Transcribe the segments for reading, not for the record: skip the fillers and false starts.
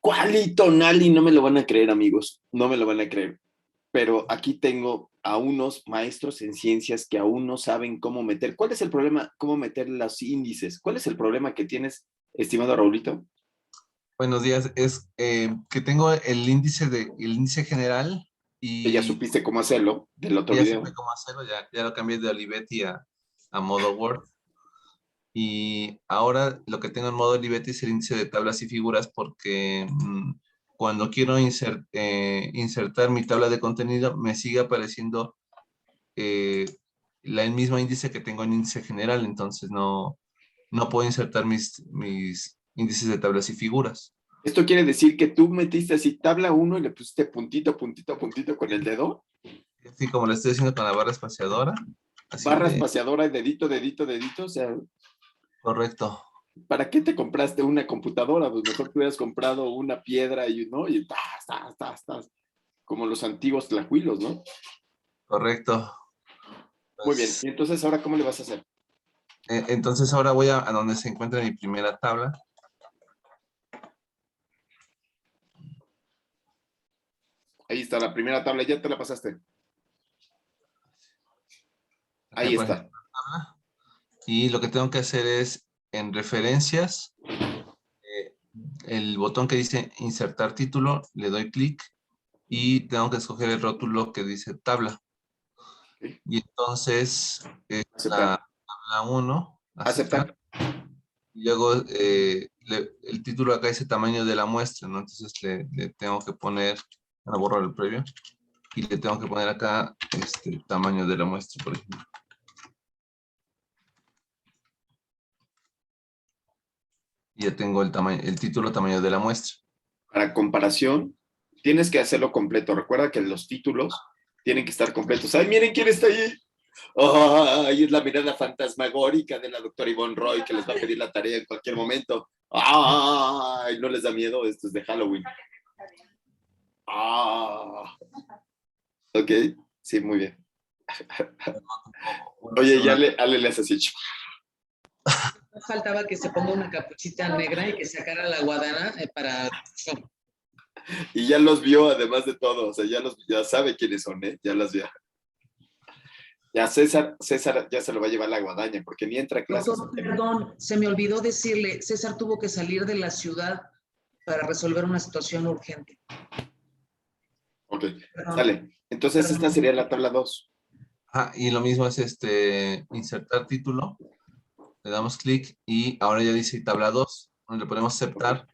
Qualitonal y no me lo van a creer, amigos, no me lo van a creer. Pero aquí tengo a unos maestros en ciencias que aún no saben cómo meter. ¿Cuál es el problema? ¿Cómo meter los índices? ¿Cuál es el problema que tienes, estimado Raulito? Buenos días, es que tengo el índice general Que ya y supiste cómo hacerlo del otro ya supe video. cómo hacerlo, ya lo cambié de Olivetti a modo Word. Y ahora lo que tengo en modo Olivetti es el índice de tablas y figuras porque cuando quiero insertar mi tabla de contenido me sigue apareciendo eh, el mismo índice que tengo en índice general, entonces no puedo insertar mis índices de tablas y figuras. Esto quiere decir que tú metiste así tabla uno y le pusiste puntito, puntito, puntito con el dedo, Así como lo estoy haciendo con la barra espaciadora, así barra de espaciadora, dedito, dedito, dedito. O sea, correcto, ¿para qué te compraste una computadora? Pues mejor te hubieras comprado una piedra y, ¿no? Y tas, tas, tas, tas, como los antiguos tlacuilos, ¿no? correcto. Muy bien. Pues, Y entonces, ¿ahora cómo le vas a hacer? entonces ahora voy a donde se encuentra mi primera tabla. Ahí está, la primera tabla, ya te la pasaste. Acá, Ahí por ejemplo, está. la tabla. Y lo que tengo que hacer es en referencias, eh, el botón que dice insertar título, le doy clic y tengo que escoger el rótulo que dice tabla. ¿Sí? Y entonces la Aceptar. tabla 1, aceptar. Aceptar. Y luego el título acá dice tamaño de la muestra, ¿no? Entonces le tengo que poner, a borrar el previo, y le tengo que poner acá tamaño de la muestra, por ejemplo. Y ya tengo el título tamaño de la muestra. Para comparación, tienes que hacerlo completo. Recuerda que los títulos tienen que estar completos. ¡Ay, miren quién está ahí! ¡Ay, es la mirada fantasmagórica de la doctora Yvonne Roy que les va a pedir la tarea en cualquier momento! ¡Ay, no les da miedo! Esto es de Halloween. ¡Ah! Ok, sí, muy bien. Oye, ya Ale le hace así. Faltaba que se ponga una capuchita negra y que sacara la guadana para... Y ya los vio, además de todo. O sea, ya sabe quiénes son, ¿eh? Ya las vio. Ya César ya se lo va a llevar la guadaña, porque ni entra a clases. Doctor, perdón, se me olvidó decirle, César tuvo que salir de la ciudad para resolver una situación urgente. Ok, Perdón, sale. Entonces esta perdón. sería la tabla 2. Ah, y lo mismo es insertar título, le damos clic y ahora ya dice tabla 2, donde le podemos Ok, aceptar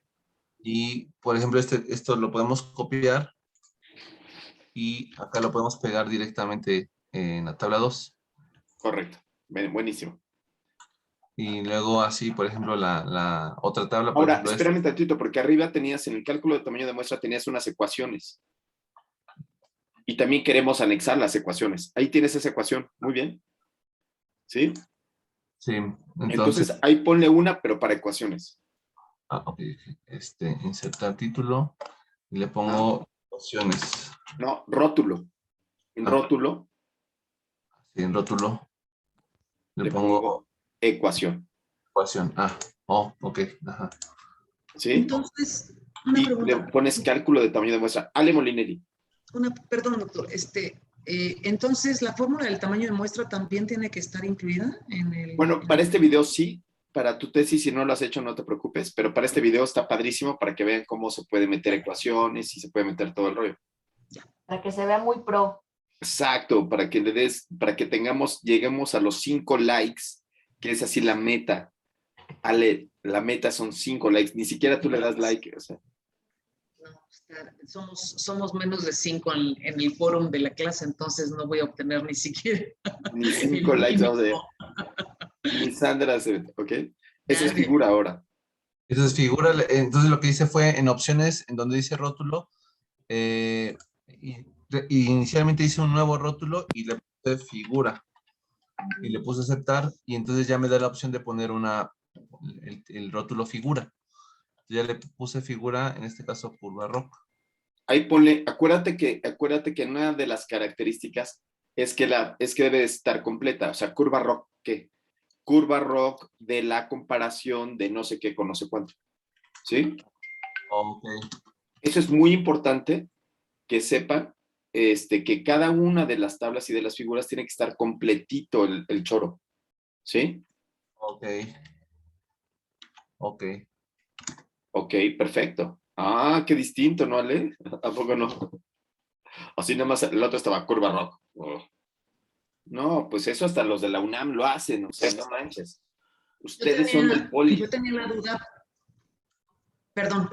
y, por ejemplo, esto lo podemos copiar y acá lo podemos pegar directamente en la tabla 2. correcto. Bien, buenísimo. Y luego así, por ejemplo, la otra tabla, por Ahora, ejemplo, es espérame tantito, porque arriba tenías, en el cálculo de tamaño de muestra, tenías unas ecuaciones. Y también queremos anexar las ecuaciones. Ahí tienes esa ecuación. Muy bien. ¿Sí? sí, entonces, Entonces, ahí ponle una, pero para ecuaciones. ok, insertar título y le Ah, pongo opciones. no, rótulo. En Ah, rótulo sí, en rótulo le le pongo pongo ecuación. ecuación. Ah, oh, ok, ajá. ¿Sí? Entonces, una Y le pregunta, pones cálculo de tamaño de muestra. Ale Molinelli. perdón, doctor, entonces la fórmula del tamaño de muestra también tiene que estar incluida en Bueno, para este video sí. Para tu tesis, si no lo has hecho, no te preocupes. Pero para este video está padrísimo para que vean cómo se puede meter ecuaciones y se puede meter todo el rollo. Para que se vea muy pro. Exacto, para que le des, para que lleguemos a los 5 likes, que es así la meta. Ale, la meta son 5 likes, ni siquiera tú le das like, o sea, No, somos menos de 5 en el fórum de la clase, entonces no voy a obtener ni siquiera ni el 5 likes mínimo. vamos a ver, ni Sandra ¿ok? Esa Ya, es figura ahora. Entonces, entonces lo que hice fue en opciones, en donde dice rótulo, eh, y inicialmente hice un nuevo rótulo y le puse figura y le puse aceptar y entonces ya me da la opción de poner el rótulo figura. Ya le puse figura, en este caso curva rock. Ahí ponle, acuérdate que una de las características es que debe estar completa, o sea, curva rock, ¿qué? Curva rock de la comparación de no sé qué con no sé cuánto, ¿sí? Ok. Eso es muy importante que sepan que cada una de las tablas y de las figuras tiene que estar completito el choro. ¿Sí? Ok. Ok. Ok, perfecto. Ah, qué distinto, ¿no, Ale? ¿A poco no? Así nada más el otro estaba curva rock. Oh. No, pues eso hasta los de la UNAM lo hacen, o sea, no manches. Ustedes son del poli. Yo tenía la duda, perdón,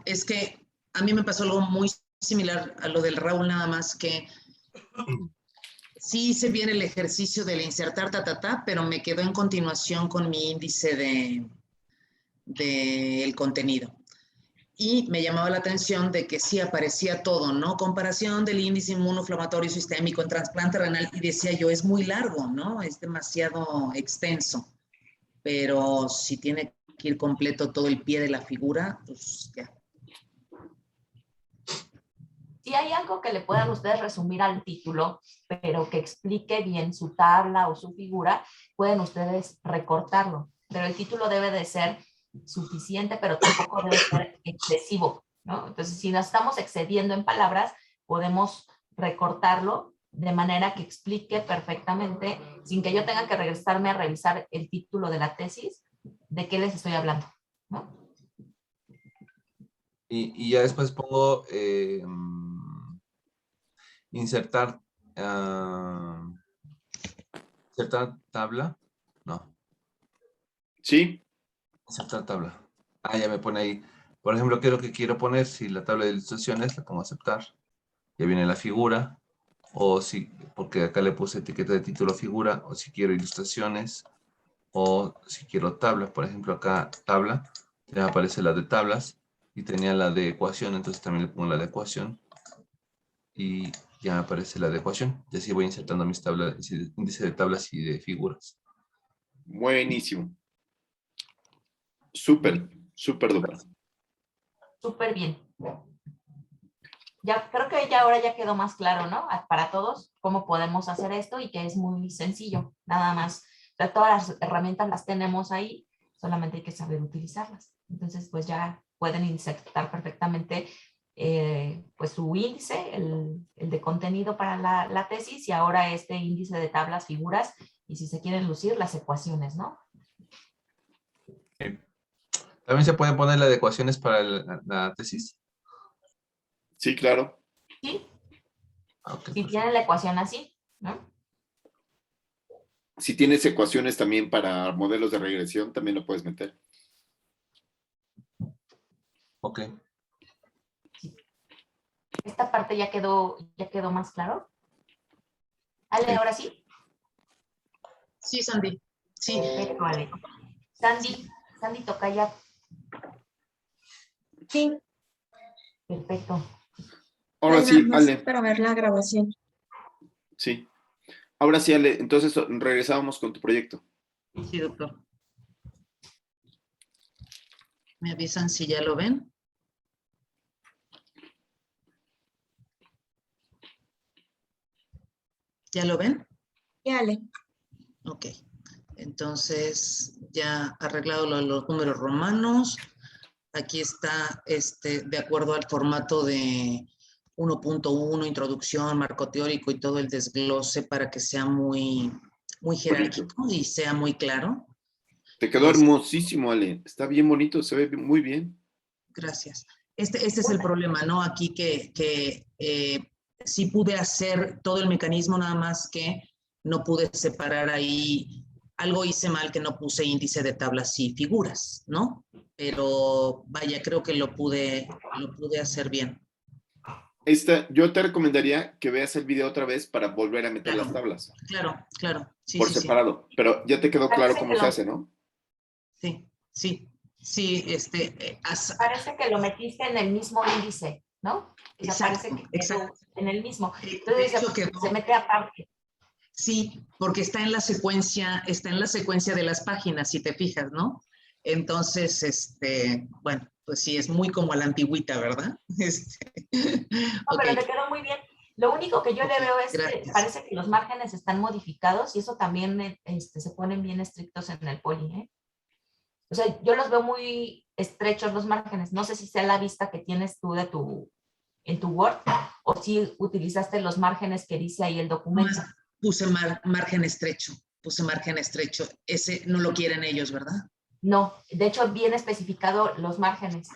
es que a mí me pasó algo muy similar a lo del Raúl, nada más que sí hice bien el ejercicio del insertar pero me quedó en continuación con mi índice del contenido. Y me llamaba la atención de que sí aparecía todo, ¿no? Comparación del índice inmunoinflamatorio sistémico en trasplante renal, y decía yo, es muy largo, ¿no? Es demasiado extenso, pero si tiene que ir completo todo el pie de la figura, pues ya. Si hay algo que le puedan ustedes resumir al título, pero que explique bien su tabla o su figura, pueden ustedes recortarlo. Pero el título debe de ser suficiente, pero tampoco debe ser excesivo, ¿no? Entonces, si nos estamos excediendo en palabras, podemos recortarlo de manera que explique perfectamente, sin que yo tenga que regresarme a revisar el título de la tesis, de qué les estoy hablando, ¿no? Y ya después pongo insertar, insertar tabla. No, ¿Sí? insertar tabla. Ah, ya me pone ahí. Por ejemplo, ¿qué es lo que quiero poner? Si la tabla de ilustraciones, la pongo a aceptar. Ya viene la figura. O si, porque acá le puse etiqueta de título figura. O si quiero ilustraciones. O si quiero tablas. Por ejemplo, acá tabla. Ya aparece la de tablas. Y tenía la de ecuación. Entonces también le pongo la de ecuación. Y ya me aparece la de ecuación. Y así voy insertando mis tablas, índice de tablas y de figuras. Buenísimo. Súper, súper duper. Súper bien. Ya creo que ya ahora ya quedó más claro, ¿no? Para todos cómo podemos hacer esto y que es muy sencillo, nada más. O sea, todas las herramientas las tenemos ahí, solamente hay que saber utilizarlas. Entonces, pues ya pueden insertar perfectamente pues su índice, el de contenido para la tesis, y ahora este índice de tablas, figuras, y si se quieren lucir, las ecuaciones, ¿no? También se pueden poner las ecuaciones para la tesis. Sí, claro. Sí, Ok, si perfecto. tienen la ecuación así, ¿no? Si tienes ecuaciones también para modelos de regresión, también lo puedes meter. Ok. Esta parte ya quedó más claro. Ale, Sí. ahora sí. Sí, Sandy. Sí. Perfecto, Ale. Sandy Tocaya. Sí, Ahora nada sí, más Ale. para ver la grabación. Sí. Ahora sí, Ale. Entonces regresábamos con tu proyecto. Sí, doctor. ¿Me avisan si ya lo ven? ¿Ya lo ven? Dale. Ok. Entonces, ya arreglado los números romanos. Aquí está, de acuerdo al formato de 1.1, introducción, marco teórico y todo el desglose para que sea muy Bonito. jerárquico y sea muy claro. Te quedó hermosísimo, Ale. Está bien bonito, se ve muy bien. Gracias. Este es el problema, ¿no? Aquí que sí pude hacer todo el mecanismo, nada más que no pude separar ahí. Algo hice mal que no puse índice de tablas y figuras, ¿no? Pero vaya, creo que lo pude hacer bien. Yo te recomendaría que veas el video otra vez para volver a meter las tablas Claro. Sí, por sí, separado. Pero ya te quedó claro Parece cómo que se hace, ¿no? sí. parece que lo metiste en el mismo índice, ¿no? O sea, parece que quedó en el mismo. De Entonces hecho, se mete aparte. sí, porque está en la secuencia de las páginas, si te fijas, ¿no? Entonces, bueno, pues sí, es muy como a la antigüita, ¿verdad? No, Ok, pero te quedó muy bien. Lo único que yo le veo es que gracias. parece que los márgenes están modificados y eso también se ponen bien estrictos en el poli, ¿eh? O sea, yo los veo muy estrechos los márgenes. No sé si sea la vista que tienes tú en tu Word o si utilizaste los márgenes que dice ahí el documento. Puse margen estrecho, Ese no lo quieren ellos, ¿verdad? No, de hecho viene especificado los márgenes.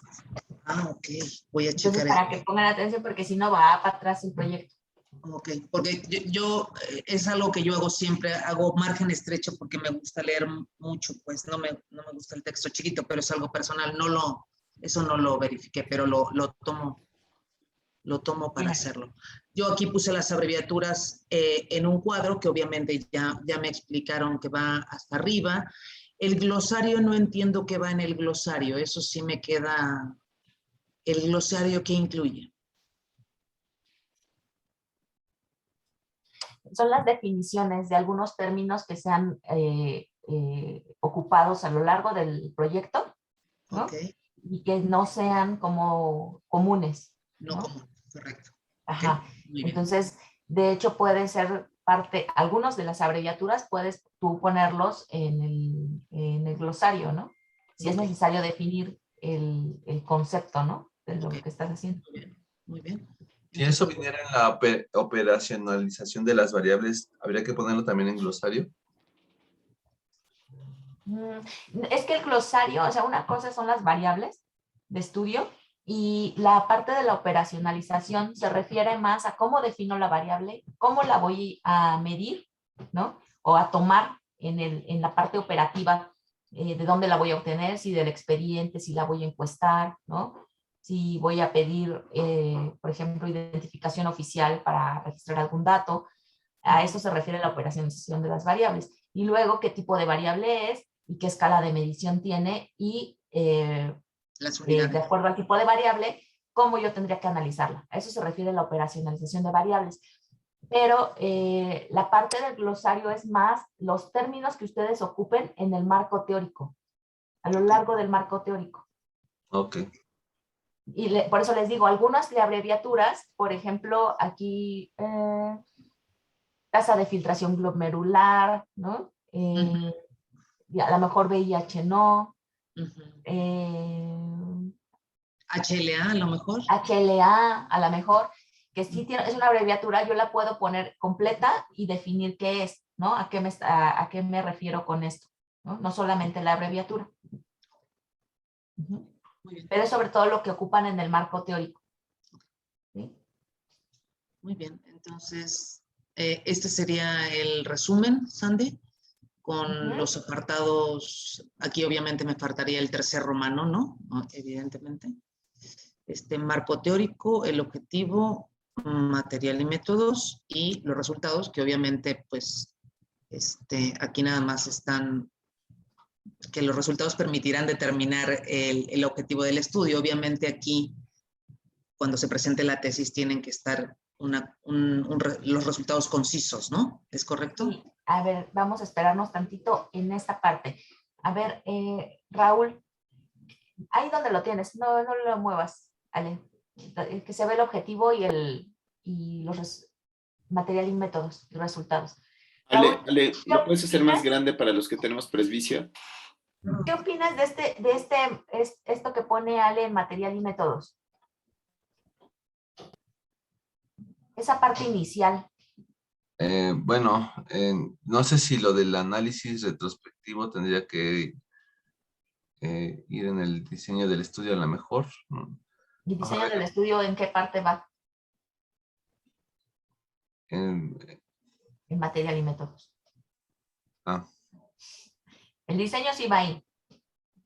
Ah, ok. Voy a Entonces, checar para eso. que pongan atención, porque si no va para atrás el proyecto. Ok, porque es algo que yo hago siempre, hago margen estrecho porque me gusta leer mucho, pues no me gusta el texto chiquito, pero es algo personal, eso no lo verifiqué, pero lo tomo para Bien. hacerlo. Yo aquí puse las abreviaturas en un cuadro que obviamente ya me explicaron que va hasta arriba. El glosario no entiendo qué va en el glosario, eso sí me queda. ¿El glosario qué incluye? Son las definiciones de algunos términos que se han ocupados a lo largo del proyecto, ¿no? Ok, Y que no sean como comunes, no ¿no? común, correcto. Ajá. Ok, muy bien. Entonces, de hecho, pueden ser algunos de las abreviaturas puedes tú ponerlos en el glosario, ¿no? Si es Ok. necesario definir el concepto, ¿no? De lo Ok. que estás haciendo. Muy bien, muy bien. Si eso Entonces, viniera en la operacionalización de las variables, ¿habría que ponerlo también en glosario? Es que el glosario, o sea, una cosa son las variables de estudio y la parte de la operacionalización se refiere más a cómo defino la variable, cómo la voy a medir, ¿no? O a tomar en la parte operativa, de dónde la voy a obtener, si del expediente, si la voy a encuestar, ¿no? Si voy a pedir, por ejemplo, identificación oficial para registrar algún dato. A eso se refiere la operacionalización de las variables. Y luego, qué tipo de variable es y qué escala de medición tiene y las unidades. de acuerdo al tipo de variable, cómo yo tendría que analizarla. A eso se refiere la operacionalización de variables. Pero la parte del glosario es más los términos que ustedes ocupen en el marco teórico, a lo largo del marco teórico. Ok. Y por eso les digo, algunas de abreviaturas, por ejemplo, aquí tasa de filtración glomerular, ¿no? Y a lo mejor VIH no. HLA a lo mejor. HLA a lo mejor, que sí es una abreviatura, yo la puedo poner completa y definir qué es, ¿no? A qué me refiero con esto, ¿no? No solamente la abreviatura. Muy bien. Pero es sobre todo lo que ocupan en el marco teórico. ¿Sí? Muy bien, entonces, este sería el resumen, Sandy, con los apartados. Aquí obviamente me faltaría el tercer romano, ¿no? Evidentemente. Marco teórico, el objetivo, material y métodos, y los resultados, que obviamente, pues, aquí nada más están, que los resultados permitirán determinar el objetivo del estudio. Obviamente aquí, cuando se presente la tesis, tienen que estar los resultados concisos, ¿no? ¿Es correcto? Sí. A ver, vamos a esperarnos tantito en esta parte. A ver, Raúl, ahí donde lo tienes, no lo muevas, Ale. Que se ve el objetivo y los material y métodos y resultados. Raúl, Ale, ¿lo puedes hacer más opinas? grande para los que tenemos presbicia? ¿Qué opinas de esto que pone Ale en material y métodos? Esa parte inicial. Bueno, no sé si lo del análisis retrospectivo tendría que ir en el diseño del estudio a lo mejor. ¿Y diseño del estudio en qué parte va? En- En material y métodos. ah, El diseño sí va ahí.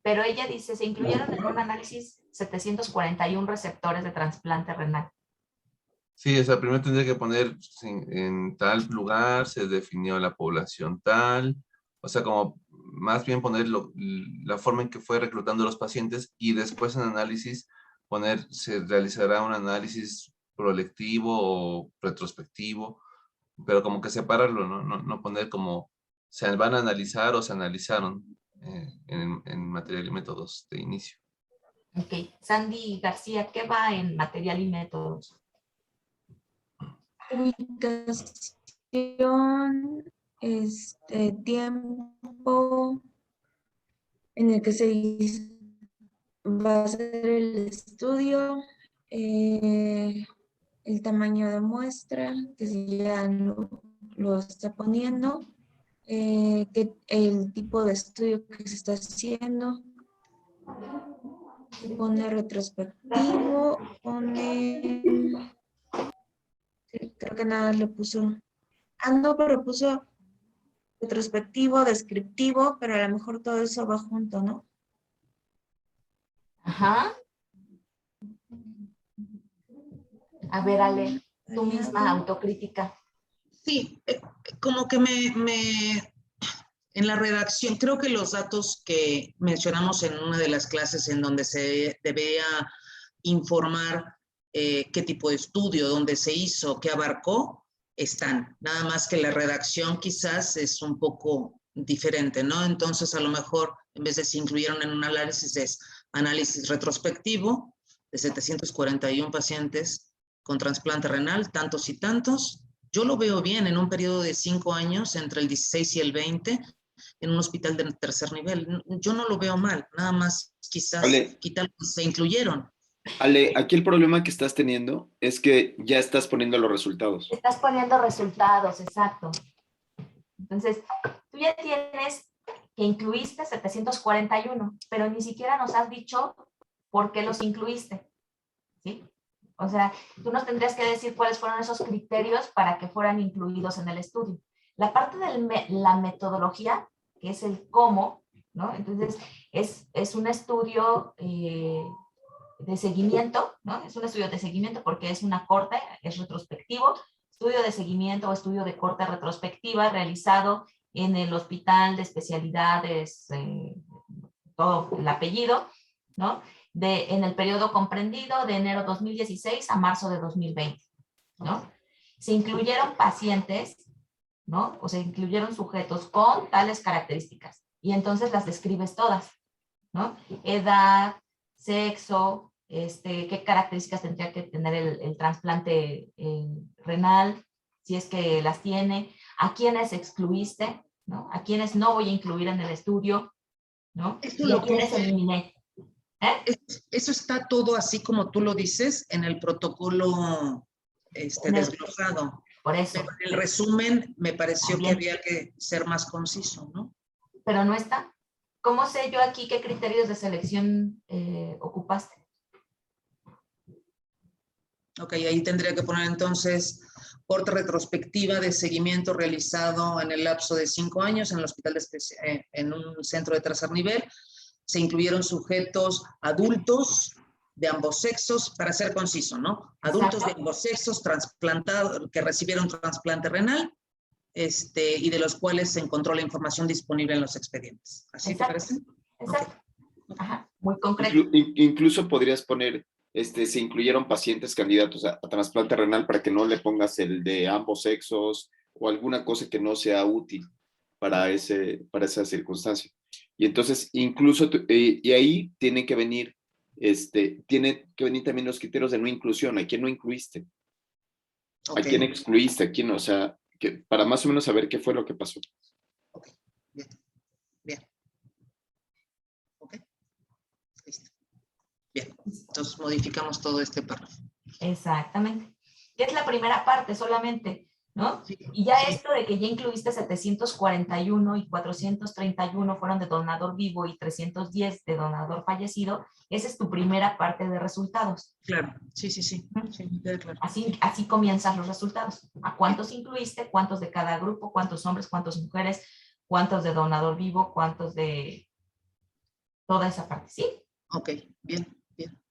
Pero ella dice, se incluyeron en un análisis 741 receptores de trasplante renal. sí, o sea, primero tendría que poner en tal lugar, se definió la población tal, o sea, como más bien poner la forma en que fue reclutando los pacientes y después en análisis se realizará un análisis prospectivo o retrospectivo, pero como que separarlo, ¿no? No poner como se van a analizar o se analizaron en material y métodos de inicio. Ok. Sandy García, ¿qué va en material y métodos? Ubicación, tiempo, en el que va a ser el estudio, el tamaño de muestra, que si ya lo está poniendo, el tipo de estudio que se está haciendo, pone retrospectivo, pone, creo que nada le puso, no, pero puso retrospectivo, descriptivo, pero a lo mejor todo eso va junto, ¿no? Ajá. A ver, Ale, tú misma autocrítica. Sí, como que en la redacción, creo que los datos que mencionamos en una de las clases en donde se debía informar qué tipo de estudio, dónde se hizo, qué abarcó, están. Nada más que la redacción quizás es un poco diferente, ¿no? Entonces, a lo mejor, en vez de se incluyeron en un análisis, es análisis retrospectivo de 741 pacientes con trasplante renal, tantos y tantos. Yo lo veo bien en un periodo de 5 años, entre el 16 y el 20, en un hospital de tercer nivel. Yo no lo veo mal, nada más quizás quitar que se incluyeron. Ale, aquí el problema que estás teniendo es que ya estás poniendo los resultados. Estás poniendo resultados, exacto. Entonces, tú ya tienes que incluiste 741, pero ni siquiera nos has dicho por qué los incluiste, ¿sí? O sea, tú nos tendrías que decir cuáles fueron esos criterios para que fueran incluidos en el estudio. La parte de la metodología, que es el cómo, ¿no? Entonces, es un estudio de seguimiento, ¿no? Es un estudio de seguimiento porque es una corte, es retrospectivo, estudio de seguimiento o estudio de corte retrospectiva realizado en el hospital de especialidades, todo el apellido, ¿no? En el periodo comprendido de enero 2016 a marzo de 2020, ¿no? Se incluyeron pacientes, ¿no? O se incluyeron sujetos con tales características y entonces las describes todas, ¿no? Edad, sexo, qué características tendría que tener el trasplante renal, si es que las tiene, a quiénes excluiste, ¿no? A quiénes no voy a incluir en el estudio, ¿no? Y a quiénes eliminé. Eso está todo así como tú lo dices en el protocolo desglosado. Por eso. Pero en el resumen me pareció que había que ser más conciso, ¿no? Pero no está. ¿Cómo sé yo aquí qué criterios de selección ocupaste? Ok, ahí tendría que poner entonces corte retrospectiva de seguimiento realizado en el lapso de 5 años en el hospital en un centro de tercer nivel. Se incluyeron sujetos adultos de ambos sexos, para ser conciso, ¿no? Adultos de ambos sexos trasplantados, que recibieron trasplante renal, y de los cuales se encontró la información disponible en los expedientes. ¿Así te parece? Exacto. Okay. Ajá, muy concreto. Incluso podrías poner, se incluyeron pacientes candidatos a trasplante renal para que no le pongas el de ambos sexos o alguna cosa que no sea útil para esa circunstancia. Y entonces, incluso, y ahí tiene que venir también los criterios de no inclusión. ¿A quién no incluiste? Okay. ¿A quién excluiste? ¿A quién? O sea, para más o menos saber qué fue lo que pasó. Ok, bien, bien. Ok, listo. Bien, entonces modificamos todo este párrafo. Exactamente. Que es la primera parte solamente, ¿no? Sí, y ya sí. Esto de que ya incluiste 741 y 431 fueron de donador vivo y 310 de donador fallecido, esa es tu primera parte de resultados. Claro, sí, sí, sí. Sí, claro. Así comienzan los resultados. ¿A cuántos incluiste? ¿Cuántos de cada grupo? ¿Cuántos hombres? ¿Cuántas mujeres? ¿Cuántos de donador vivo? ¿Cuántos de toda esa parte? ¿Sí? Ok, bien, bien.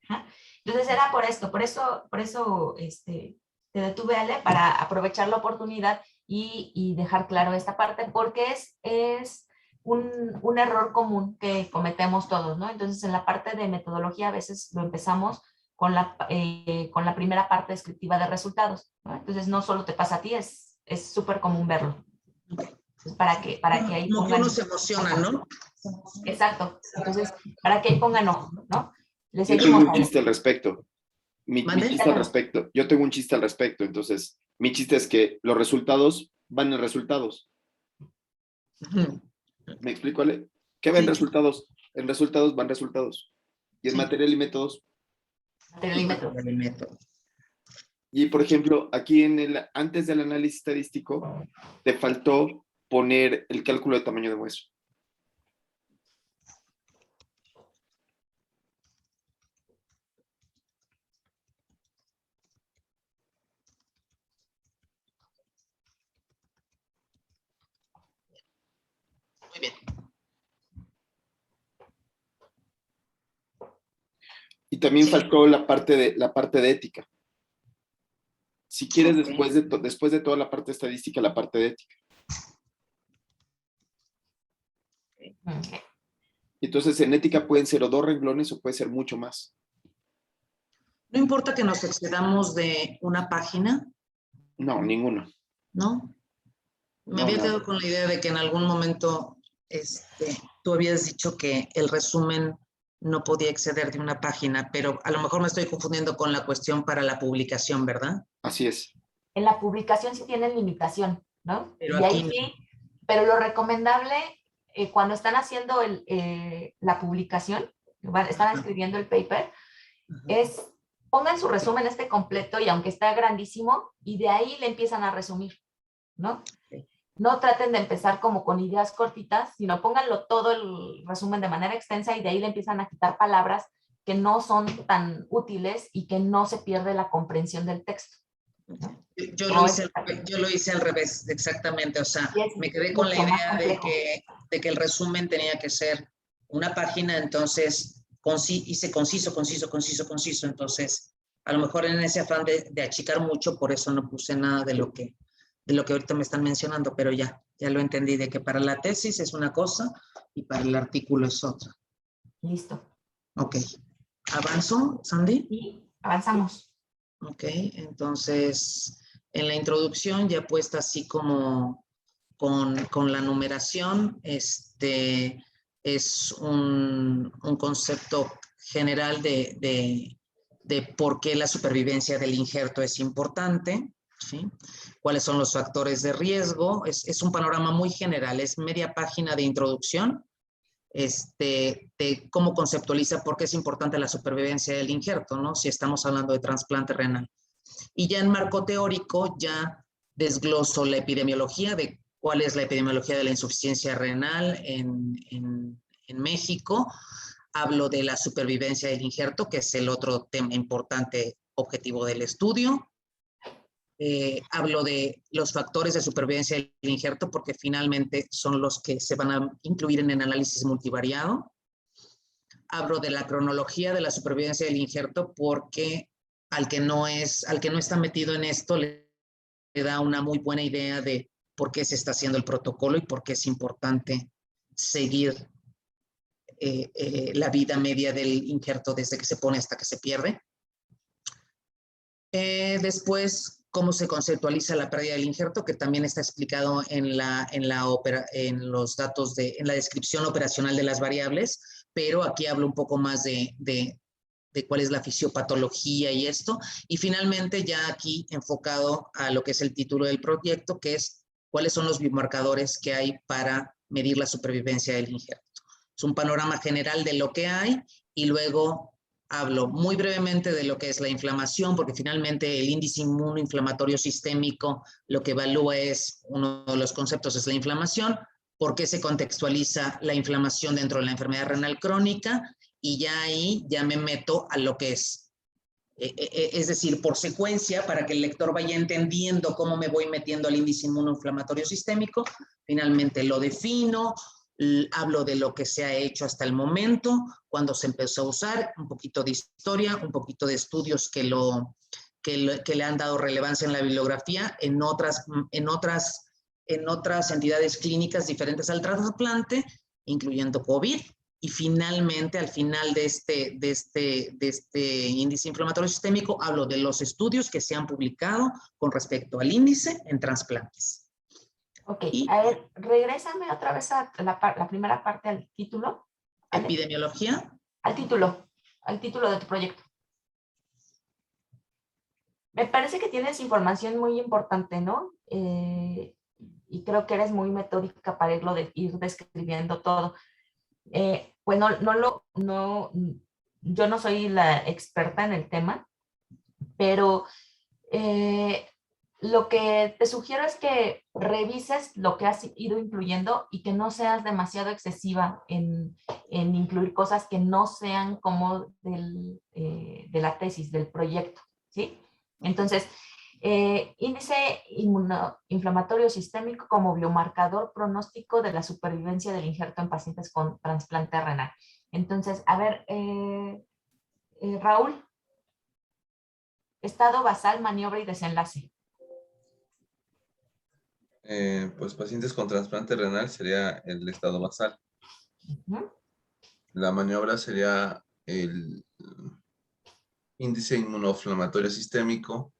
Ajá. Entonces era por eso te detuve, Ale, para aprovechar la oportunidad y dejar claro esta parte, porque es un error común que cometemos todos, ¿no? Entonces en la parte de metodología a veces lo empezamos con la primera parte descriptiva de resultados, ¿no? Entonces no solo te pasa a ti, es súper común verlo. Entonces, para que ahí como que uno se emociona, ¿no? Exacto. Entonces, para que ahí pongan ojo, ¿no? Yo tengo un chiste al respecto. Mi chiste al respecto. Yo tengo un chiste al respecto. Entonces, mi chiste es que los resultados van en resultados. ¿Me explico, Ale? ¿Qué va en Sí. resultados? En resultados van resultados. Y en Sí. material y métodos. Material y método. El método. Y por ejemplo, aquí antes del análisis estadístico, te faltó poner el cálculo de tamaño de muestra. Muy bien. Y también Sí. faltó la parte de ética. Si quieres, Ok. después de toda la parte estadística, la parte de ética. Ok. Entonces, en ética pueden ser o 2 renglones o puede ser mucho más. No importa que nos excedamos de una página, No, ninguno. ¿no? Me No, había nada. quedado con la idea de que en algún momento tú habías dicho que el resumen no podía exceder de una página, pero a lo mejor me estoy confundiendo con la cuestión para la publicación, ¿verdad? Así es. En la publicación sí tienen limitación, ¿no? Pero Y aquí ahí no. sí, pero lo recomendable cuando están haciendo la publicación, están Ajá. escribiendo el paper, Ajá. es pongan su resumen completo y aunque está grandísimo, y de ahí le empiezan a resumir, ¿no? Ok. No traten de empezar como con ideas cortitas, sino pónganlo todo el resumen de manera extensa y de ahí le empiezan a quitar palabras que no son tan útiles y que no se pierde la comprensión del texto, ¿no? Yo No, lo hice al revés, exactamente. O sea, y es me quedé con la mucho más idea complejo. de que el resumen tenía que ser una página, entonces hice conciso. Entonces, a lo mejor en ese afán de achicar mucho, por eso no puse nada de lo que ahorita me están mencionando, pero ya lo entendí, de que para la tesis es una cosa y para el artículo es otra. Listo. Ok. ¿Avanzo, Sandy? Y avanzamos. Ok, entonces en la introducción ya puesta así como con la numeración, es un concepto general de por qué la supervivencia del injerto es importante, ¿sí? Cuáles son los factores de riesgo, es un panorama muy general, es media página de introducción, de cómo conceptualiza por qué es importante la supervivencia del injerto, ¿no? Si estamos hablando de trasplante renal. Y ya en marco teórico ya desgloso la epidemiología de cuál es la epidemiología de la insuficiencia renal en México. Hablo de la supervivencia del injerto, que es el otro tema importante objetivo del estudio. Hablo de los factores de supervivencia del injerto, porque finalmente son los que se van a incluir en el análisis multivariado. Hablo de la cronología de la supervivencia del injerto, porque al que no está metido en esto le da una muy buena idea de por qué se está haciendo el protocolo y por qué es importante seguir la vida media del injerto desde que se pone hasta que se pierde. Después, cómo se conceptualiza la pérdida del injerto, que también está explicado en los datos en la descripción operacional de las variables, pero aquí hablo un poco más de cuál es la fisiopatología y esto. Y finalmente, ya aquí enfocado a lo que es el título del proyecto, que es cuáles son los biomarcadores que hay para medir la supervivencia del injerto. Es un panorama general de lo que hay y luego hablo muy brevemente de lo que es la inflamación, porque finalmente el índice inmunoinflamatorio sistémico lo que evalúa uno de los conceptos es la inflamación, por qué se contextualiza la inflamación dentro de la enfermedad renal crónica, y ya ahí ya me meto a lo que es decir, por secuencia, para que el lector vaya entendiendo cómo me voy metiendo al índice inmunoinflamatorio sistémico. Finalmente lo defino, hablo de lo que se ha hecho hasta el momento, cuando se empezó a usar, un poquito de historia, un poquito de estudios que le han dado relevancia en la bibliografía, en otras entidades clínicas diferentes al trasplante, incluyendo COVID. Y finalmente, al final de este índice inflamatorio sistémico, hablo de los estudios que se han publicado con respecto al índice en trasplantes. Ok, Y a ver, regrésame otra vez a la primera parte al título. ¿Vale? Epidemiología. Al título de tu proyecto. Me parece que tienes información muy importante, ¿no? Y creo que eres muy metódica para ir describiendo todo. Pues yo no soy la experta en el tema, pero lo que te sugiero es que revises lo que has ido incluyendo y que no seas demasiado excesiva en incluir cosas que no sean como de la tesis, del proyecto, ¿sí? Entonces, índice inmunoinflamatorio sistémico como biomarcador pronóstico de la supervivencia del injerto en pacientes con trasplante renal. Entonces, a ver, Raúl, estado basal, maniobra y desenlace. Pues pacientes con trasplante renal sería el estado basal. La maniobra sería el índice inmunoinflamatorio sistémico.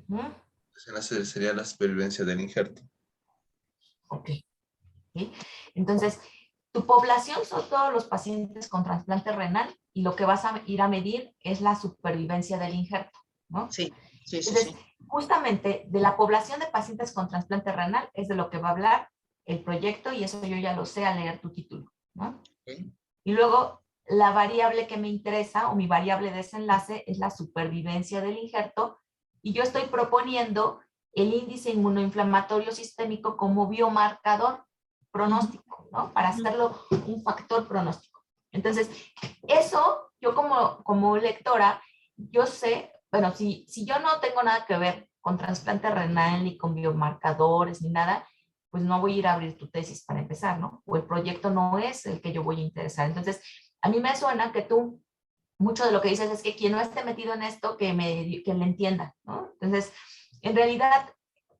El desenlace sería la supervivencia del injerto. Ok. ¿Sí? Entonces, tu población son todos los pacientes con trasplante renal y lo que vas a ir a medir es la supervivencia del injerto, ¿no? Sí. Entonces, justamente de la población de pacientes con trasplante renal es de lo que va a hablar el proyecto y eso yo ya lo sé al leer tu título, ¿no? Okay. Y luego, la variable que me interesa o mi variable de desenlace es la supervivencia del injerto y yo estoy proponiendo el índice inmunoinflamatorio sistémico como biomarcador pronóstico, ¿no? Para hacerlo un factor pronóstico. Entonces, eso yo como lectora, yo sé, bueno, si yo no tengo nada que ver con trasplante renal ni con biomarcadores ni nada, pues no voy a ir a abrir tu tesis para empezar, ¿no? O el proyecto no es el que yo voy a interesar. Entonces, a mí me suena que tú, mucho de lo que dices es que quien no esté metido en esto, que le entienda, ¿no? Entonces, en realidad,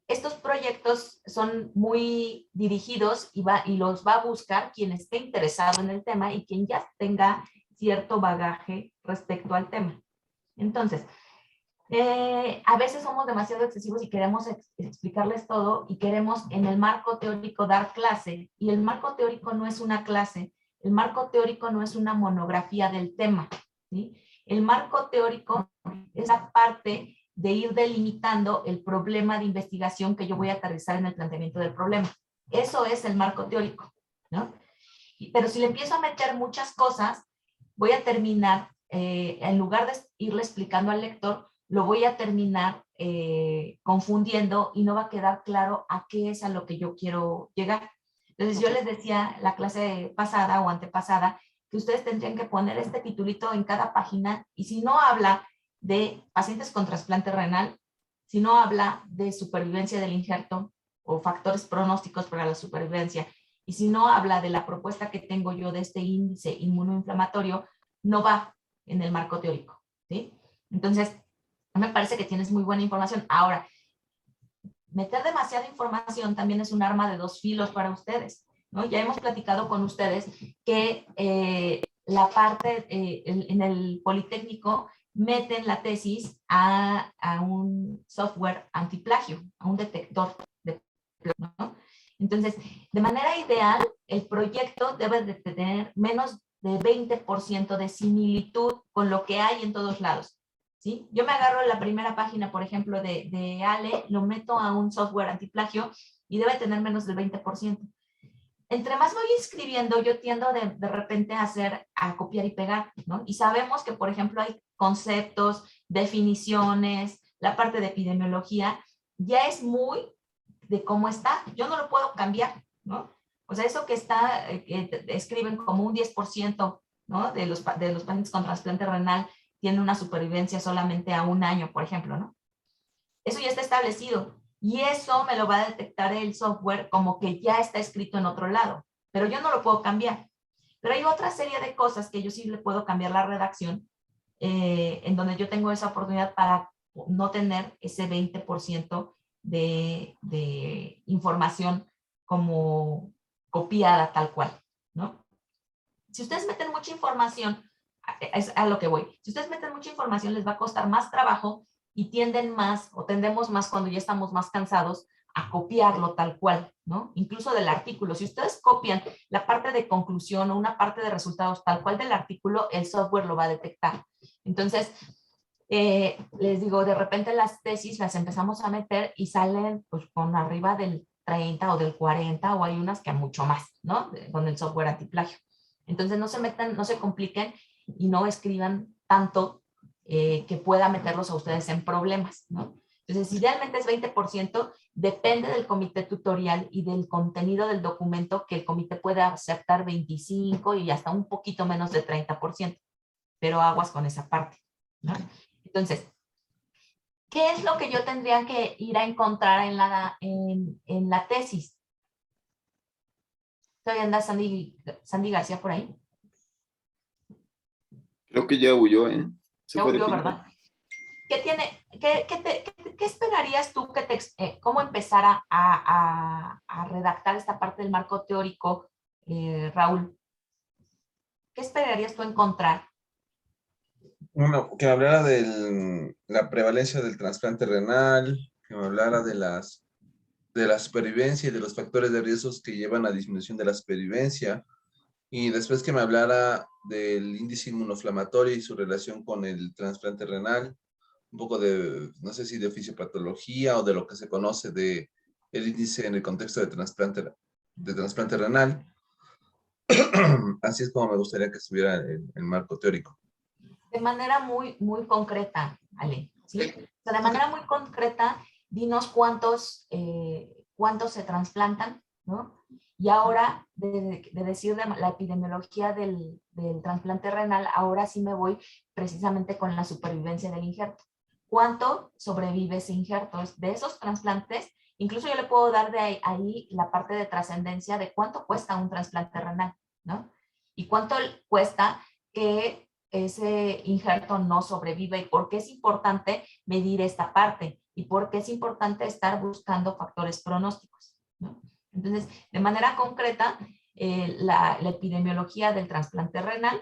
estos proyectos son muy dirigidos y los va a buscar quien esté interesado en el tema y quien ya tenga cierto bagaje respecto al tema. Entonces, a veces somos demasiado excesivos y queremos explicarles todo y queremos en el marco teórico dar clase y el marco teórico no es una clase, el marco teórico no es una monografía del tema, ¿sí? El marco teórico es la parte de ir delimitando el problema de investigación que yo voy a aterrizar en el planteamiento del problema. Eso es el marco teórico, ¿no? Pero si le empiezo a meter muchas cosas, voy a terminar, en lugar de irle explicando al lector, lo voy a terminar confundiendo y no va a quedar claro a qué es a lo que yo quiero llegar. Entonces yo les decía la clase pasada o antepasada que ustedes tendrían que poner este titulito en cada página y si no habla de pacientes con trasplante renal, si no habla de supervivencia del injerto o factores pronósticos para la supervivencia, y si no habla de la propuesta que tengo yo de este índice inmunoinflamatorio, no va en el marco teórico, ¿sí? Entonces, me parece que tienes muy buena información. Ahora, meter demasiada información también es un arma de dos filos para ustedes, ¿no? Ya hemos platicado con ustedes que la parte en el Politécnico meten la tesis a un software antiplagio, a un detector de plagio, ¿no? Entonces, de manera ideal, el proyecto debe de tener menos de 20% de similitud con lo que hay en todos lados, ¿sí? Yo me agarro la primera página, por ejemplo, de Ale, lo meto a un software antiplagio y debe tener menos del 20%. Entre más voy inscribiendo, yo tiendo de repente a copiar y pegar, ¿no? Y sabemos que, por ejemplo, hay conceptos, definiciones, la parte de epidemiología, ya es muy de cómo está, yo no lo puedo cambiar, ¿no? O sea, eso que está, escriben como un 10%, ¿no? De los pacientes con trasplante renal tienen una supervivencia solamente a 1 año, por ejemplo, ¿no? Eso ya está establecido y eso me lo va a detectar el software como que ya está escrito en otro lado, pero yo no lo puedo cambiar. Pero hay otra serie de cosas que yo sí le puedo cambiar la redacción, en donde yo tengo esa oportunidad para no tener ese 20% de información como copiada tal cual, ¿no? Si ustedes meten mucha información, es a lo que voy, si ustedes meten mucha información les va a costar más trabajo y tienden más o tendemos más cuando ya estamos más cansados a copiarlo tal cual, ¿no? Incluso del artículo. Si ustedes copian la parte de conclusión o una parte de resultados tal cual del artículo, el software lo va a detectar. Entonces, les digo, de repente las tesis las empezamos a meter y salen pues con arriba del 30 o del 40 o hay unas que mucho más, ¿no? Con el software antiplagio. Entonces no se metan, no se compliquen y no escriban tanto que pueda meterlos a ustedes en problemas, ¿no? Entonces, idealmente es 20%, depende del comité tutorial y del contenido del documento, que el comité puede aceptar 25 y hasta un poquito menos de 30%, pero aguas con esa parte, ¿no? Entonces, ¿qué es lo que yo tendría que ir a encontrar en la tesis? ¿Todavía anda Sandy García por ahí? Creo que ya huyó, ¿eh? Se Ya fue de huyó, pinta. ¿verdad? ¿Qué esperarías tú cómo empezar a redactar esta parte del marco teórico, Raúl? ¿Qué esperarías tú encontrar? Bueno, que me hablara de la prevalencia del trasplante renal, que me hablara de la supervivencia y de los factores de riesgos que llevan a disminución de la supervivencia, y después que me hablara del índice inmunoinflamatorio y su relación con el trasplante renal, un poco de, no sé si de fisiopatología o de lo que se conoce de el índice en el contexto de trasplante renal. Así es como me gustaría que estuviera el marco teórico. De manera muy, muy concreta, Ale, ¿sí? Ok. O sea, de manera muy concreta, dinos cuántos se trasplantan, ¿no? Y ahora, de decir de la epidemiología del trasplante renal, ahora sí me voy precisamente con la supervivencia del injerto. ¿Cuánto sobrevive ese injerto? De esos trasplantes, incluso yo le puedo dar de ahí la parte de trascendencia de cuánto cuesta un trasplante renal, ¿no? Y cuánto cuesta que ese injerto no sobrevive, y por qué es importante medir esta parte y por qué es importante estar buscando factores pronósticos, ¿no? Entonces, de manera concreta, la epidemiología del trasplante renal,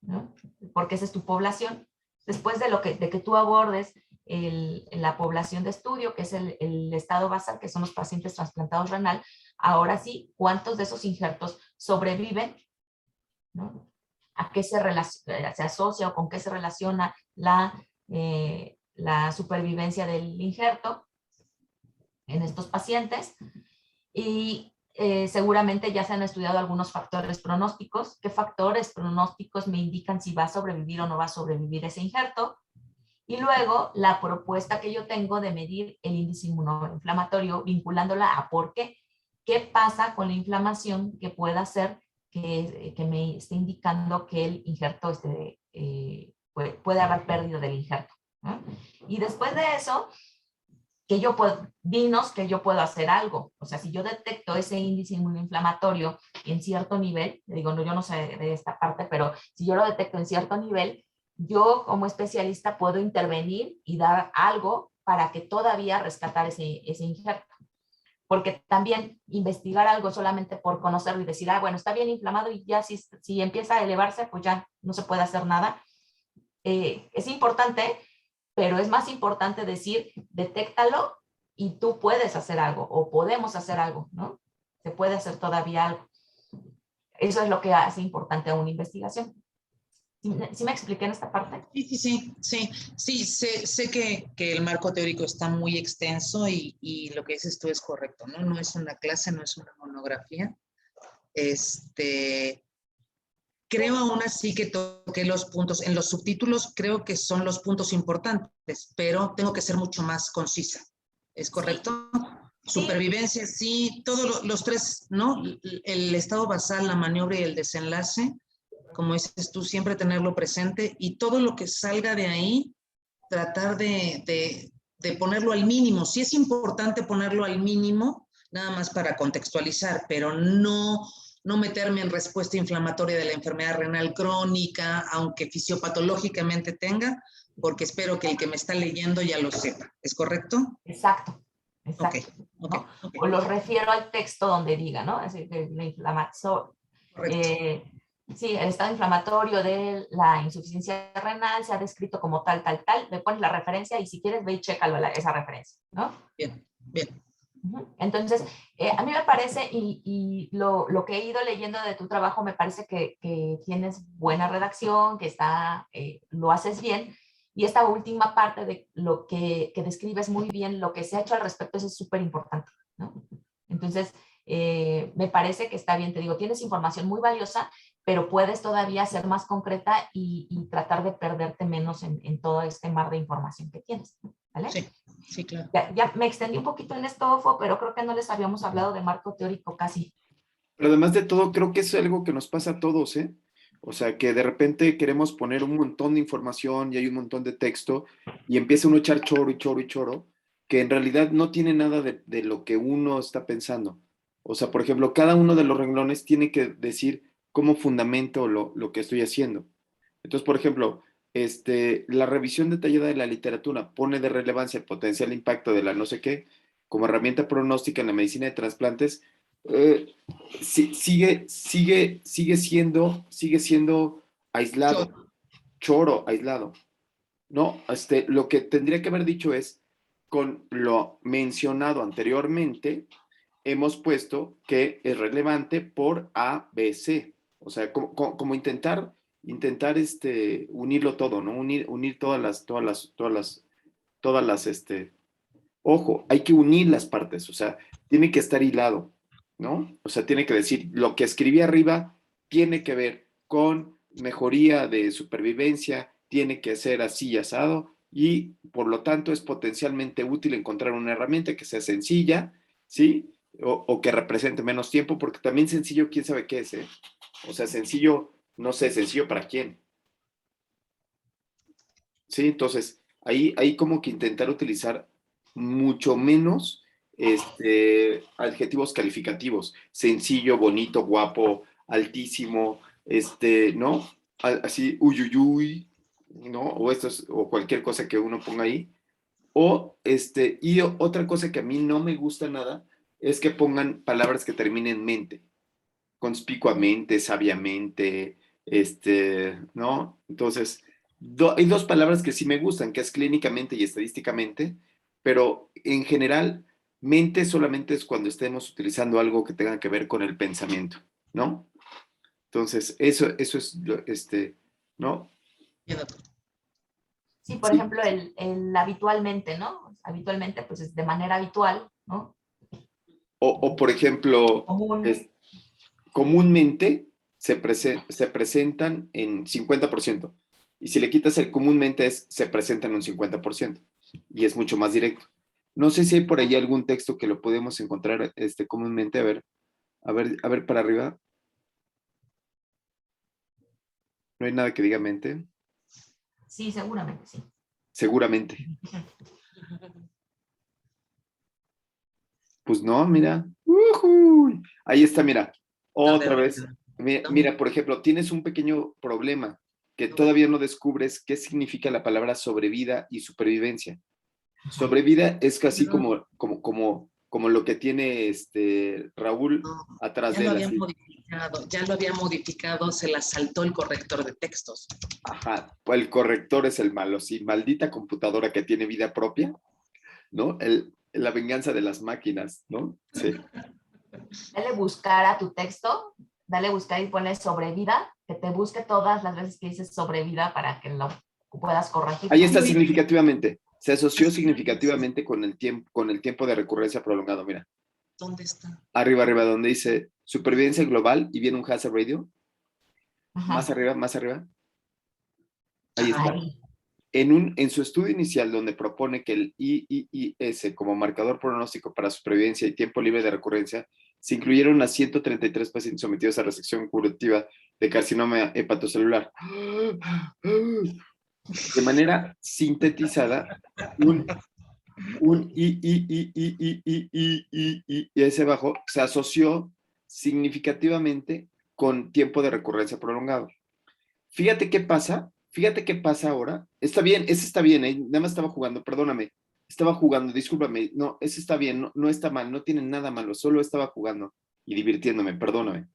¿no? Porque esa es tu población. Después de que tú abordes la población de estudio, que es el estado basal, que son los pacientes trasplantados renal, ahora sí, ¿cuántos de esos injertos sobreviven, ¿no? ¿A qué se asocia o con qué se relaciona la supervivencia del injerto en estos pacientes? Y seguramente ya se han estudiado algunos factores pronósticos. ¿Qué factores pronósticos me indican si va a sobrevivir o no va a sobrevivir ese injerto? Y luego la propuesta que yo tengo de medir el índice inmunoinflamatorio, vinculándola a por qué. ¿Qué pasa con la inflamación que pueda hacer que me esté indicando que el injerto puede haber pérdida del injerto, ¿no? Y después de eso, dinos que yo puedo hacer algo. O sea, si yo detecto ese índice inmunoinflamatorio en cierto nivel, digo, no, yo no sé de esta parte, pero si yo lo detecto en cierto nivel, yo como especialista puedo intervenir y dar algo para que todavía rescatar ese injerto. Porque también investigar algo solamente por conocerlo y decir, bueno, está bien inflamado y ya si empieza a elevarse, pues ya no se puede hacer nada. Es importante, pero es más importante decir, detéctalo y tú puedes hacer algo o podemos hacer algo, ¿no? Se puede hacer todavía algo. Eso es lo que hace importante a una investigación. ¿Sí me expliqué en esta parte? Sí, sé que el marco teórico está muy extenso y lo que dices tú es correcto, ¿no? No es una clase, no es una monografía. Creo aún así que toqué los puntos, en los subtítulos creo que son los puntos importantes, pero tengo que ser mucho más concisa. ¿Es correcto? Sí. Supervivencia, sí, todos los tres, ¿no? El estado basal, la maniobra y el desenlace, como dices tú, siempre tenerlo presente y todo lo que salga de ahí, tratar de ponerlo al mínimo. Sí es importante ponerlo al mínimo, nada más para contextualizar, pero no meterme en respuesta inflamatoria de la enfermedad renal crónica, aunque fisiopatológicamente tenga, porque espero que el que me está leyendo ya lo sepa. ¿Es correcto? Exacto. Okay. O los refiero al texto donde diga, ¿no? Es decir, la inflamación. Sí, el estado inflamatorio de la insuficiencia renal se ha descrito como tal, le pones la referencia y si quieres ve y chécalo esa referencia, ¿no? Bien. Entonces, a mí me parece, y lo que he ido leyendo de tu trabajo, me parece que tienes buena redacción, que lo haces bien, y esta última parte de lo que describes muy bien, lo que se ha hecho al respecto, eso es súper importante, ¿no? Entonces, me parece que está bien, te digo, tienes información muy valiosa, pero puedes todavía ser más concreta y tratar de perderte menos en todo este mar de información que tienes, ¿vale? Sí, sí, claro. Ya me extendí un poquito en esto, pero creo que no les habíamos hablado de marco teórico casi. Pero además de todo, creo que es algo que nos pasa a todos, ¿eh? O sea, que de repente queremos poner un montón de información y hay un montón de texto y empieza uno a echar choro y choro y choro, que en realidad no tiene nada de lo que uno está pensando. O sea, por ejemplo, cada uno de los renglones tiene que decir cómo fundamento lo que estoy haciendo. Entonces, por ejemplo, la revisión detallada de la literatura pone de relevancia el potencial impacto de la no sé qué como herramienta pronóstica en la medicina de trasplantes. eh, sigue siendo aislado, choro, aislado. No, lo que tendría que haber dicho es, con lo mencionado anteriormente, hemos puesto que es relevante por A, B, C. O sea, como intentar unirlo todo, ¿no? Unir todas las, ojo, hay que unir las partes, o sea, tiene que estar hilado, ¿no? O sea, tiene que decir, lo que escribí arriba tiene que ver con mejoría de supervivencia, tiene que ser así y asado, y por lo tanto es potencialmente útil encontrar una herramienta que sea sencilla, ¿sí? O que represente menos tiempo, porque también sencillo, quién sabe qué es, ¿eh? O sea, sencillo, no sé, sencillo para quién. Sí, entonces, ahí como que intentar utilizar mucho menos adjetivos calificativos, sencillo, bonito, guapo, altísimo, ¿no? Así, uyuyuy, ¿no? O cualquier cosa que uno ponga ahí. Y otra cosa que a mí no me gusta nada es que pongan palabras que terminen en mente, conspicuamente, sabiamente, ¿no? Entonces, hay dos palabras que sí me gustan, que es clínicamente y estadísticamente, pero en general, mente solamente es cuando estemos utilizando algo que tenga que ver con el pensamiento, ¿no? Entonces, eso es, ¿no? Sí, por Sí. ejemplo, el habitualmente, ¿no? Habitualmente, pues es de manera habitual, ¿no? O por ejemplo, Común. comúnmente se presentan en 50%. Y si le quitas el comúnmente se presentan en un 50%. Y es mucho más directo. No sé si hay por ahí algún texto que lo podemos encontrar comúnmente. A ver para arriba. No hay nada que diga mente. Sí, seguramente, sí. Seguramente. Pues no, mira. ¡Ujuy! Ahí está, mira. Otra vez. Mira, por ejemplo, tienes un pequeño problema que todavía no descubres qué significa la palabra sobrevida y supervivencia. Sobrevida es casi como lo que tiene Raúl atrás Ya de lo él. había Así. modificado, se la saltó el corrector de textos. Ajá, el corrector es el malo, sí, maldita computadora que tiene vida propia, ¿no? La venganza de las máquinas, ¿no? Sí. Dale buscar a tu texto, dale buscar y ponle sobrevida, que te busque todas las veces que dices sobrevida para que lo puedas corregir. Ahí está significativamente. Se asoció significativamente con el tiempo de recurrencia prolongado, mira. ¿Dónde está? Arriba, donde dice supervivencia global y viene un hazard radio. Ajá. Más arriba. Ahí está. Ahí. En su estudio inicial, donde propone que el IIIS como marcador pronóstico para supervivencia y tiempo libre de recurrencia, se incluyeron a 133 pacientes sometidos a resección curativa de carcinoma hepatocelular. De manera sintetizada, un IIIS bajo se asoció significativamente con tiempo de recurrencia prolongado. Fíjate qué pasa ahora. Está bien, ese está bien, nada más estaba jugando, perdóname. Estaba jugando, discúlpame. No, ese está bien, no está mal, no tiene nada malo, solo estaba jugando y divirtiéndome, perdóname.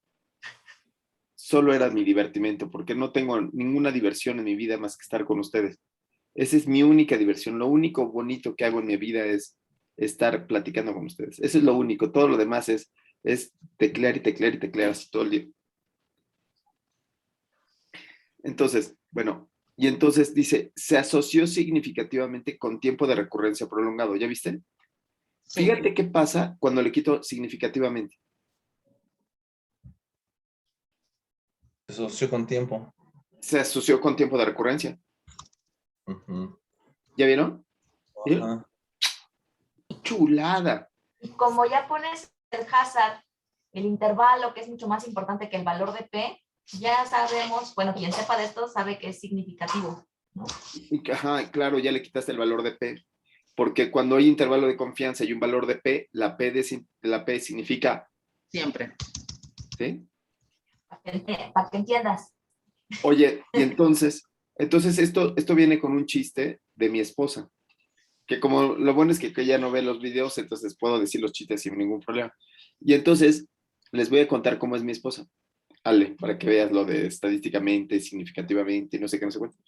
Solo era mi divertimento, porque no tengo ninguna diversión en mi vida más que estar con ustedes. Esa es mi única diversión. Lo único bonito que hago en mi vida es estar platicando con ustedes. Eso es lo único. Todo lo demás es teclear y teclear y teclear así todo el día. Entonces, bueno, y entonces dice, se asoció significativamente con tiempo de recurrencia prolongado. ¿Ya viste? Sí. Fíjate qué pasa cuando le quito significativamente. Se asoció con tiempo. Se asoció con tiempo de recurrencia. Ujú. ¿Ya vieron? ¿Vieron? Ajá. Chulada. Y como ya pones el hazard, el intervalo, que es mucho más importante que el valor de P, ya sabemos, bueno, quien sepa de esto sabe que es significativo, ¿no? Ajá, claro, ya le quitaste el valor de P. Porque cuando hay intervalo de confianza y un valor de P, la P significa, Siempre. ¿sí? Para que entiendas. Oye, y entonces esto viene con un chiste de mi esposa, que como lo bueno es que ella no ve los videos, entonces puedo decir los chistes sin ningún problema. Y entonces les voy a contar cómo es mi esposa, Ale, para que veas lo de estadísticamente, significativamente, y no sé qué, no sé cuánto.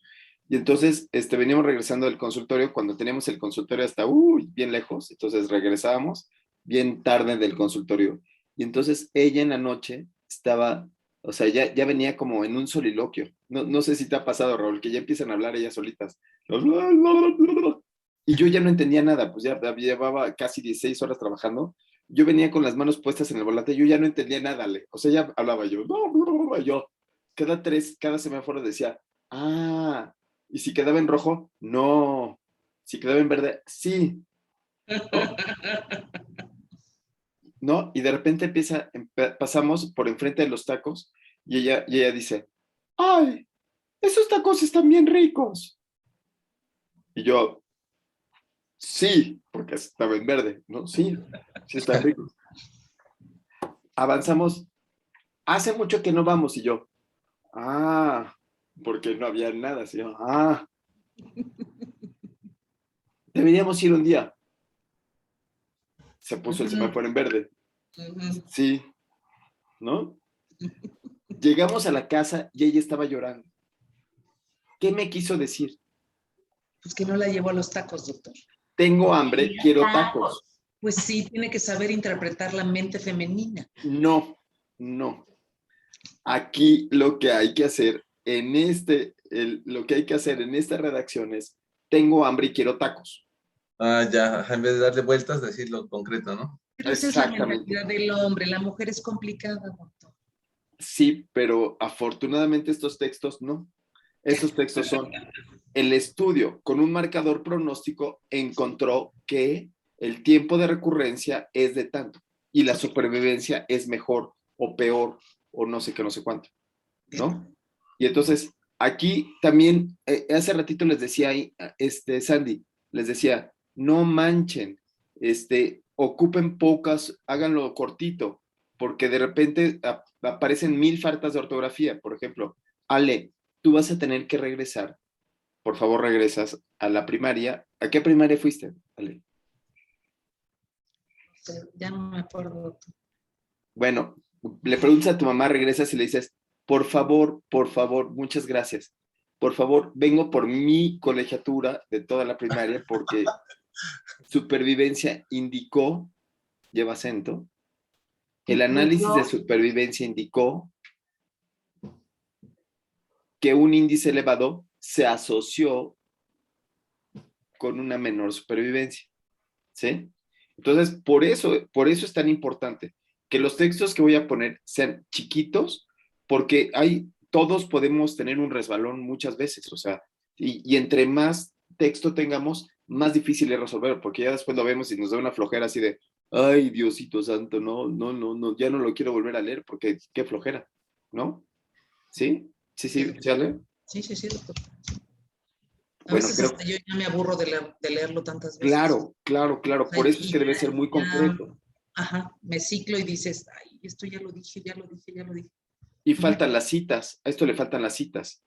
Y entonces veníamos regresando del consultorio, cuando teníamos el consultorio hasta bien lejos, entonces regresábamos bien tarde del consultorio. Y entonces ella en la noche estaba, o sea, ya venía como en un soliloquio. No sé si te ha pasado, Raúl, que ya empiezan a hablar ellas solitas. Y yo ya no entendía nada, pues ya llevaba casi 16 horas trabajando. Yo venía con las manos puestas en el volante, yo ya no entendía nada, o sea, ya hablaba yo, yo, cada semáforo decía, ah, y si quedaba en rojo, no, si quedaba en verde, sí, ¿no? ¿No? Y de repente pasamos por enfrente de los tacos y ella dice, ¡ay! Esos tacos están bien ricos. Y yo, sí, porque estaba en verde, ¿no? Sí, sí están ricos. Avanzamos, hace mucho que no vamos y yo, porque no había nada, así yo, deberíamos ir un día. Se puso el semáforo en verde. Sí, ¿no? Llegamos a la casa y ella estaba llorando. ¿Qué me quiso decir? Pues que no la llevó a los tacos, doctor. Tengo hambre, quiero tacos. Pues sí, tiene que saber interpretar la mente femenina. No. Aquí lo que hay que hacer lo que hay que hacer en esta redacción es, tengo hambre y quiero tacos. Ya, en vez de darle vueltas, decirlo concreto, ¿no? Pero esa es la mentalidad del hombre, la mujer es complicada, doctor. Sí, pero afortunadamente estos textos no. Estos textos son, el estudio con un marcador pronóstico encontró que el tiempo de recurrencia es de tanto y la supervivencia es mejor o peor o no sé qué, no sé cuánto, ¿no? Y entonces, aquí también, hace ratito les decía ahí, Sandy, les decía, no manchen, ocupen pocas, háganlo cortito, porque de repente aparecen 1000 faltas de ortografía. Por ejemplo, Ale, tú vas a tener que regresar, por favor regresas a la primaria. ¿A qué primaria fuiste, Ale? Ya no me acuerdo, doctor. Bueno, le preguntas a tu mamá, regresas y le dices, por favor, muchas gracias. Por favor, vengo por mi colegiatura de toda la primaria porque supervivencia indicó, lleva acento, el análisis de supervivencia indicó que un índice elevado se asoció con una menor supervivencia, ¿sí? Entonces, por eso es tan importante que los textos que voy a poner sean chiquitos, porque todos podemos tener un resbalón muchas veces, o sea, y entre más texto tengamos, más difícil es resolver, porque ya después lo vemos y nos da una flojera así de, ay, Diosito santo, no, ya no lo quiero volver a leer porque qué flojera, ¿no? ¿Sí? ¿Sí, Ale? Sí, doctor. A Bueno, veces hasta yo ya me aburro de leerlo tantas veces. Claro. Por eso es que debe ser muy concreto. Ajá, me ciclo y dices, ay, esto ya lo dije. Y faltan las citas, a esto le faltan las citas,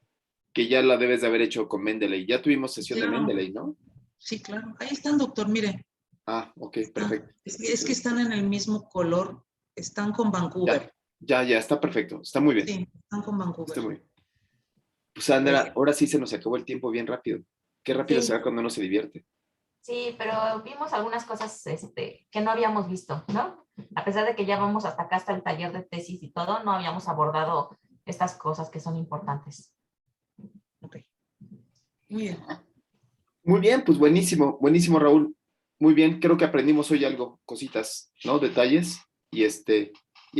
que ya la debes de haber hecho con Mendeley. Ya tuvimos sesión de Mendeley, ¿no? Sí, claro. Ahí están, doctor, mire. Ok, perfecto. Es que están en el mismo color, están con Vancouver. Ya, está perfecto, está muy bien. Sí, están con Vancouver. Está muy bien. Pues Sandra, ahora sí se nos acabó el tiempo bien rápido. Qué rápido se va cuando uno se divierte. Sí, pero vimos algunas cosas que no habíamos visto, ¿no? A pesar de que ya vamos hasta acá, hasta el taller de tesis y todo, no habíamos abordado estas cosas que son importantes. Ok. Muy bien. Muy bien, pues buenísimo, Raúl. Muy bien, creo que aprendimos hoy algo, cositas, ¿no? Detalles. Y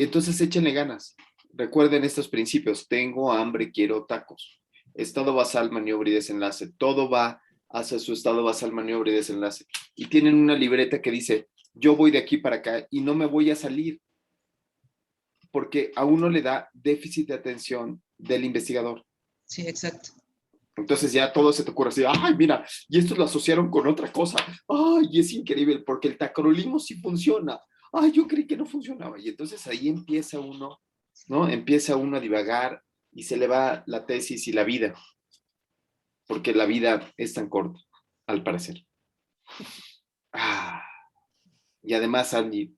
entonces échenle ganas. Recuerden estos principios. Tengo hambre, quiero tacos. Estado basal, maniobra y desenlace. Todo va hacia su estado basal, maniobra y desenlace. Y tienen una libreta que dice, yo voy de aquí para acá y no me voy a salir. Porque a uno le da déficit de atención del investigador. Sí, exacto. Entonces ya todo se te ocurre así, ay, mira, y esto lo asociaron con otra cosa. Ay, es increíble, porque el tacrolismo sí funciona. Ay, yo creí que no funcionaba. Y entonces ahí empieza uno, ¿no? Empieza uno a divagar y se le va la tesis y la vida. Porque la vida es tan corta, al parecer. Y además, Andy,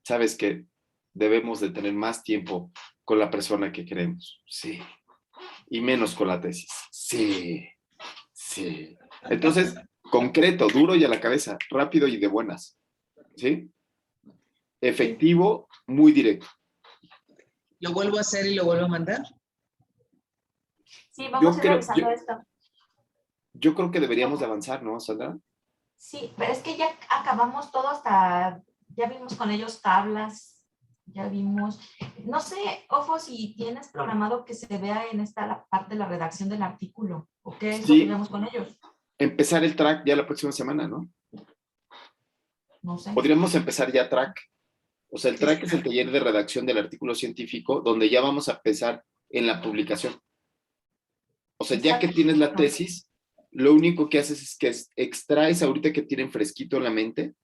sabes que debemos de tener más tiempo con la persona que queremos. Sí. Y menos con la tesis. Sí. Sí. Entonces, concreto, duro y a la cabeza, rápido y de buenas. ¿Sí? Efectivo, muy directo. ¿Lo vuelvo a hacer y lo vuelvo a mandar? Sí, vamos a ir creo- revisando esto. Yo creo que deberíamos de avanzar, ¿no, Sandra? Sí, pero es que ya acabamos todo hasta, ya vimos con ellos tablas, ya vimos, no sé, Ofo, si tienes programado que se vea en esta la parte de la redacción del artículo, o qué es lo Sí. que vemos con ellos, Empezar el track ya la próxima semana, ¿no? no sé. Podríamos empezar ya track. O sea, el track es el taller de redacción del artículo científico, donde ya vamos a empezar en la publicación. O sea, ya que tienes la tesis, lo único que haces es que extraes ahorita que tienen fresquito en la mente.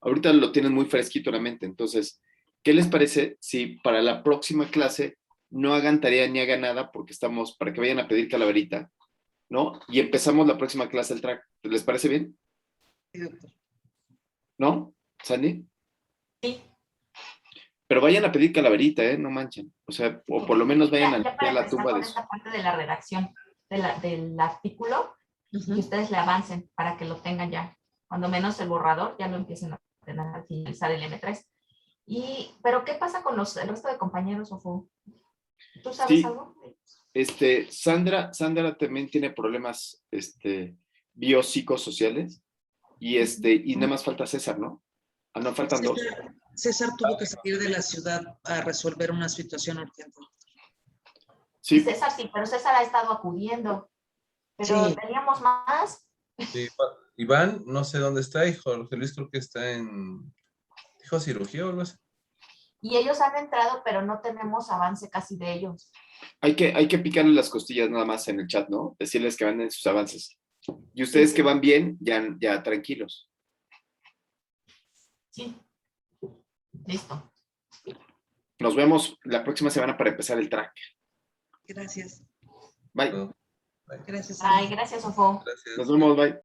Ahorita lo tienen muy fresquito en la mente. Entonces, ¿qué les parece si para la próxima clase no hagan tarea ni hagan nada porque estamos, para que vayan a pedir calaverita, ¿no? Y empezamos la próxima clase el track. ¿Les parece bien? Sí, doctor. ¿No? ¿Sandy? Sí. Pero vayan a pedir calaverita, ¿eh? No manchen. O sea, o por lo menos vayan a Ya limpiar para la empezar tumba con de eso. esta parte de la redacción del artículo, que ustedes le avancen para que lo tengan ya, cuando menos el borrador, ya lo empiecen a tener al finalizar el M3. Pero ¿qué pasa con el resto de compañeros, Ofo? ¿Tú sabes Sí, algo? Sandra también tiene problemas biopsicosociales y nada más falta César, ¿no? Ah, no, faltan dos. César tuvo que salir de la ciudad a resolver una situación urgente. Sí. Sí, César sí, pero César ha estado acudiendo. Pero Sí. teníamos más. Sí, Iván, no sé dónde está, y Jorge Luis creo que está dijo cirugía o algo así. Y ellos han entrado, pero no tenemos avance casi de ellos. hay que picarle las costillas nada más en el chat, ¿no? Decirles que van en sus avances. Y ustedes Sí. que van bien, ya tranquilos. Sí. Listo. Nos vemos la próxima semana para empezar el track. Gracias. Bye. No, Gracias. Ay, gracias, Ofo. gracias. Nos vemos, bye.